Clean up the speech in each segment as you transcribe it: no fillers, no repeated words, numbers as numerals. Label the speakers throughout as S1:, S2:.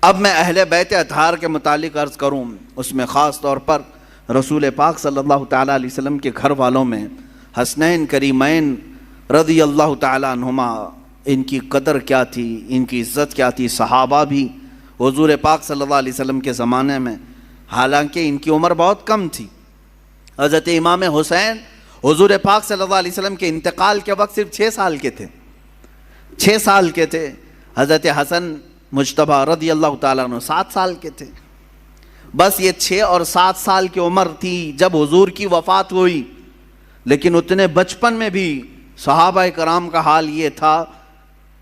S1: اب میں اہل بیت اطہار کے متعلق عرض کروں، اس میں خاص طور پر رسول پاک صلی اللہ تعالیٰ علیہ وسلم کے گھر والوں میں حسنین کریمین رضی اللہ تعالیٰ عنہما، ان کی قدر کیا تھی، ان کی عزت کیا تھی۔ صحابہ بھی حضور پاک صلی اللہ علیہ وسلم کے زمانے میں، حالانکہ ان کی عمر بہت کم تھی، حضرت امام حسین حضور پاک صلی اللہ علیہ وسلم کے انتقال کے وقت صرف 6 سال کے تھے، 6 سال کے تھے۔ حضرت حسن مجتبیٰ رضی اللہ تعالیٰ عنہ 7 سال کے تھے۔ بس یہ 6 اور 7 سال کی عمر تھی جب حضور کی وفات ہوئی، لیکن اتنے بچپن میں بھی صحابہ کرام کا حال یہ تھا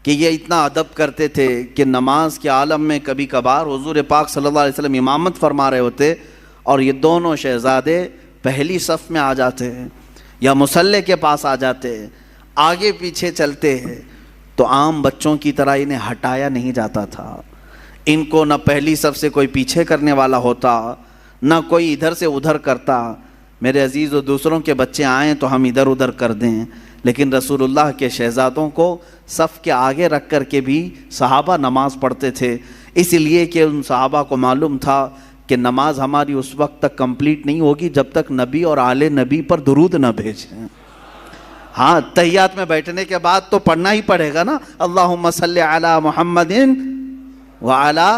S1: کہ یہ اتنا ادب کرتے تھے کہ نماز کے عالم میں کبھی کبھار حضور پاک صلی اللہ علیہ وسلم امامت فرما رہے ہوتے اور یہ دونوں شہزادے پہلی صف میں آ جاتے ہیں یا مصلی کے پاس آ جاتے ہیں، آگے پیچھے چلتے ہیں، تو عام بچوں کی طرح انہیں ہٹایا نہیں جاتا تھا۔ ان کو نہ پہلی صف سے کوئی پیچھے کرنے والا ہوتا، نہ کوئی ادھر سے ادھر کرتا۔ میرے عزیز و دوسروں کے بچے آئیں تو ہم ادھر ادھر کر دیں، لیکن رسول اللہ کے شہزادوں کو صف کے آگے رکھ کر کے بھی صحابہ نماز پڑھتے تھے، اس لیے کہ ان صحابہ کو معلوم تھا کہ نماز ہماری اس وقت تک کمپلیٹ نہیں ہوگی جب تک نبی اور آل نبی پر درود نہ بھیجیں۔ ہاں، تحیات میں بیٹھنے کے بعد تو پڑھنا ہی پڑے گا نا، اللہم صلی علی محمد وعلی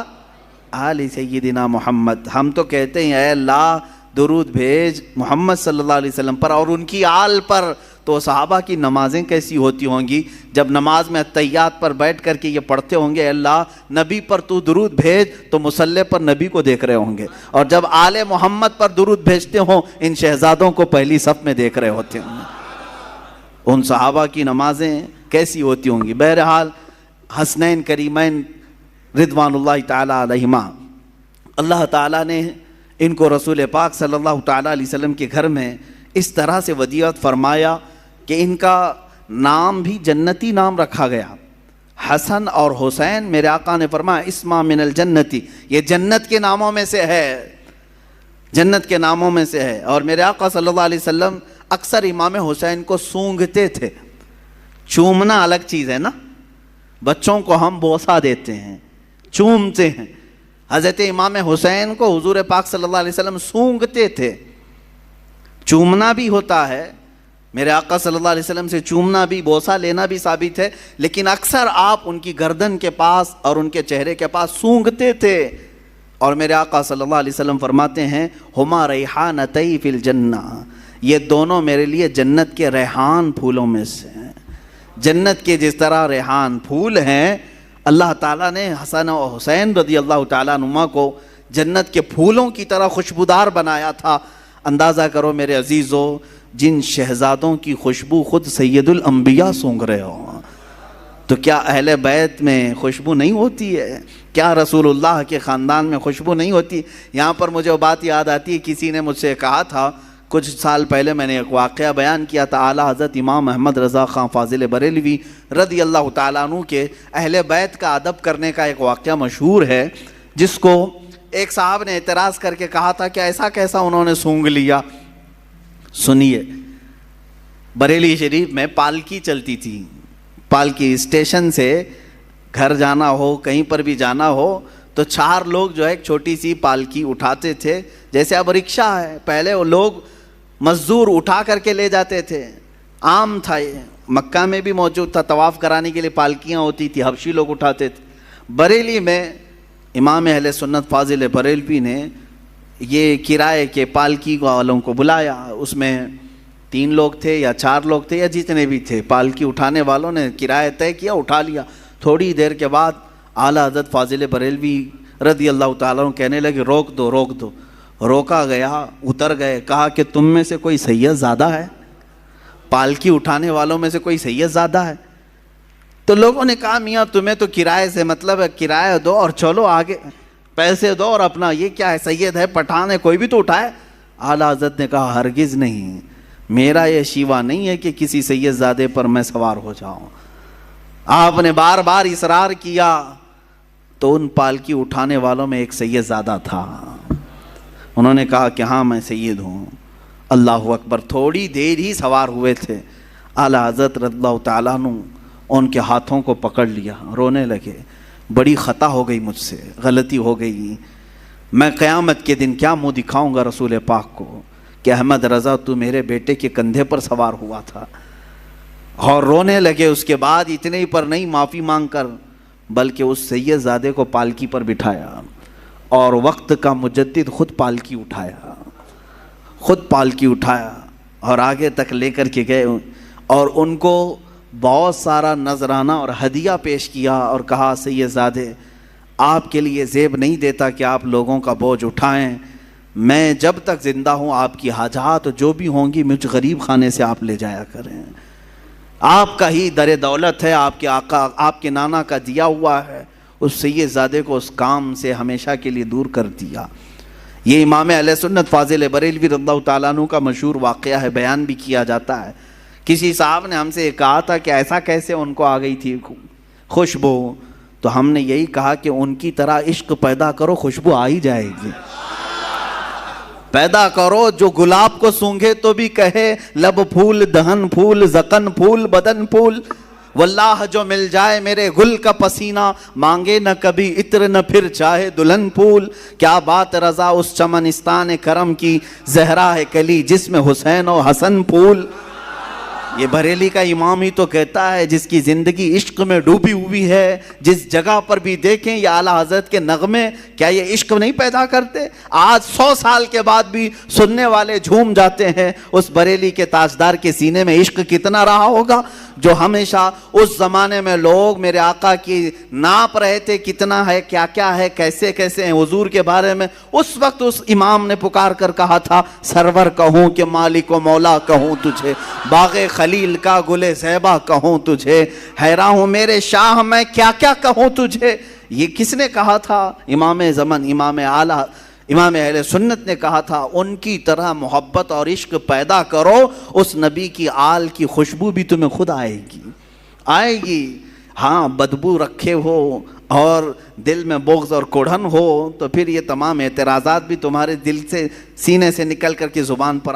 S1: آل سیدنا محمد۔ ہم تو کہتے ہیں اے اللہ درود بھیج محمد صلی اللہ علیہ وسلم پر اور ان کی آل پر، تو صحابہ کی نمازیں کیسی ہوتی ہوں گی جب نماز میں تحیات پر بیٹھ کر کے یہ پڑھتے ہوں گے اے اللہ نبی پر تو درود بھیج، تو مصلی پر نبی کو دیکھ رہے ہوں گے، اور جب آل محمد پر درود بھیجتے ہوں ان شہزادوں کو پہلی صف میں دیکھ رہے ہوتے ہوں گے۔ ان صحابہ کی نمازیں کیسی ہوتی ہوں گی۔ بہرحال حسنین کریمین رضوان اللہ تعالیٰ علیہما، اللہ تعالیٰ نے ان کو رسول پاک صلی اللہ تعالیٰ علیہ وسلم کے گھر میں اس طرح سے ودیعت فرمایا کہ ان کا نام بھی جنتی نام رکھا گیا۔ حسن اور حسین میرے آقا نے فرمایا اسما من الجنتی، یہ جنت کے ناموں میں سے ہے، جنت کے ناموں میں سے ہے۔ اور میرے آقا صلی اللہ علیہ وسلم اکثر امام حسین کو سونگھتے تھے۔ چومنا الگ چیز ہے نا، بچوں کو ہم بوسہ دیتے ہیں، چومتے ہیں، حضرت امام حسین کو حضور پاک صلی اللہ علیہ وسلم سونگھتے تھے۔ چومنا بھی ہوتا ہے، میرے آقا صلی اللہ علیہ وسلم سے چومنا بھی، بوسہ لینا بھی ثابت ہے، لیکن اکثر آپ ان کی گردن کے پاس اور ان کے چہرے کے پاس سونگھتے تھے۔ اور میرے آقا صلی اللہ علیہ وسلم فرماتے ہیں ہما ریحانتی فی الجنہ، یہ دونوں میرے لیے جنت کے ریحان پھولوں میں سے ہیں۔ جنت کے جس طرح ریحان پھول ہیں، اللہ تعالیٰ نے حسن و حسین رضی اللہ تعالیٰ عنہما کو جنت کے پھولوں کی طرح خوشبودار بنایا تھا۔ اندازہ کرو میرے عزیزو، جن شہزادوں کی خوشبو خود سید الانبیاء سونگھ رہے ہو، تو کیا اہل بیت میں خوشبو نہیں ہوتی ہے؟ کیا رسول اللہ کے خاندان میں خوشبو نہیں ہوتی؟ یہاں پر مجھے وہ بات یاد آتی ہے، کسی نے مجھ سے کہا تھا کچھ سال پہلے، میں نے ایک واقعہ بیان کیا تھا، اعلیٰ حضرت امام احمد رضا خان فاضل بریلوی رضی اللہ تعالیٰ عنہ کے اہل بیت کا ادب کرنے کا ایک واقعہ مشہور ہے، جس کو ایک صاحب نے اعتراض کر کے کہا تھا کہ ایسا کیسا انہوں نے سونگھ لیا۔ سنیے، بریلی شریف میں پالکی چلتی تھی، پالکی اسٹیشن سے گھر جانا ہو، کہیں پر بھی جانا ہو تو 4 لوگ جو ہے ایک چھوٹی سی پالکی اٹھاتے تھے، جیسے اب رکشہ ہے، پہلے وہ لوگ مزدور اٹھا کر کے لے جاتے تھے، عام تھا، یہ مکہ میں بھی موجود تھا، طواف کرانے کے لیے پالکیاں ہوتی تھی، حبشی لوگ اٹھاتے تھے۔ بریلی میں امام اہل سنت فاضل بریلوی نے یہ کرائے کے پالکی والوں کو بلایا، اس میں 3 لوگ تھے یا 4 لوگ تھے یا جتنے بھی تھے، پالکی اٹھانے والوں نے کرایہ طے کیا، اٹھا لیا۔ تھوڑی دیر کے بعد اعلیٰ حضرت فاضل بریلوی رضی اللہ تعالیٰ عنہ کہنے لگے روک دو روک دو۔ روکا گیا، اتر گئے، کہا کہ تم میں سے کوئی سید زادہ ہے؟ پالکی اٹھانے والوں میں سے کوئی سید زادہ ہے؟ تو لوگوں نے کہا میاں تمہیں تو کرائے سے مطلب ہے، کرایہ دو اور چلو آگے، پیسے دو اور اپنا، یہ کیا ہے، سید ہے، پٹھان ہے، کوئی بھی تو اٹھائے۔ اعلیٰ حضرت نے کہا ہرگز نہیں، میرا یہ شیوا نہیں ہے کہ کسی سید زادے پر میں سوار ہو جاؤں۔ آپ نے بار بار اصرار کیا تو ان پالکی اٹھانے والوں میں ایک سید زادہ تھا، انہوں نے کہا کہ ہاں میں سید ہوں۔ اللہ اکبر، تھوڑی دیر ہی سوار ہوئے تھے، اعلیٰ حضرت رضی اللہ تعالیٰ عنہ ان کے ہاتھوں کو پکڑ لیا، رونے لگے، بڑی خطا ہو گئی مجھ سے، غلطی ہو گئی، میں قیامت کے دن کیا منہ دکھاؤں گا رسول پاک کو کہ احمد رضا تو میرے بیٹے کے کندھے پر سوار ہوا تھا. اور رونے لگے. اس کے بعد اتنے ہی پر نہیں معافی مانگ کر، بلکہ اس سید زادے کو پالکی پر بٹھایا اور وقت کا مجدد خود پالکی اٹھایا اور آگے تک لے کر کے گئے اور ان کو بہت سارا نذرانہ اور ہدیہ پیش کیا اور کہا سید زادے آپ کے لیے زیب نہیں دیتا کہ آپ لوگوں کا بوجھ اٹھائیں، میں جب تک زندہ ہوں آپ کی حاجات جو بھی ہوں گی مجھ غریب خانے سے آپ لے جایا کریں، آپ کا ہی در دولت ہے، آپ کے آقا آپ کے نانا کا دیا ہوا ہے. اس سید زادے کو اس کام سے ہمیشہ کے لیے دور کر دیا. یہ امام اہل سنت فاضل بریلوی رضی اللہ تعالیٰ عنہ کا مشہور واقعہ ہے، بیان بھی کیا جاتا ہے. کسی صاحب نے ہم سے کہا تھا کہ ایسا کیسے ان کو آ گئی تھی خوشبو، تو ہم نے یہی کہا کہ ان کی طرح عشق پیدا کرو، خوشبو آ ہی جائے گی. پیدا کرو جو گلاب کو سونگھے تو بھی کہے لب پھول دہن پھول زکن پھول بدن پھول، واللہ جو مل جائے میرے گل کا پسینہ مانگے نہ کبھی عطر نہ پھر چاہے دلہن پھول. کیا بات رضا اس چمنستان کرم کی، زہرا ہے کلی جس میں حسین و حسن پھول. یہ بریلی کا امام ہی تو کہتا ہے جس کی زندگی عشق میں ڈوبی ہوئی ہے، جس جگہ پر بھی دیکھیں یہ اعلیٰ حضرت کے نغمے کیا یہ عشق نہیں پیدا کرتے؟ آج 100 سال کے بعد بھی سننے والے جھوم جاتے ہیں. اس بریلی کے تاجدار کے سینے میں عشق کتنا رہا ہوگا جو ہمیشہ اس زمانے میں لوگ میرے آقا کی ناپ رہے تھے کتنا ہے، کیا کیا ہے، کیسے کیسے ہیں حضور کے بارے میں. اس وقت اس امام نے پکار کر کہا تھا سرور کہوں کہ مالک و مولا کہوں تجھے، باغ خلیل کا گل زیبا کہوں تجھے، حیران ہوں میرے شاہ میں کیا کیا کہوں تجھے. یہ کس نے کہا تھا؟ امام زمن، امام اعلیٰ، امام اہل سنت نے کہا تھا ان کی طرح محبت اور عشق پیدا کرو، اس نبی کی آل کی خوشبو بھی تمہیں خود آئے گی. ہاں بدبو رکھے ہو اور دل میں بغض اور کوڑھن ہو تو پھر یہ تمام اعتراضات بھی تمہارے دل سے سینے سے نکل کر کے زبان پر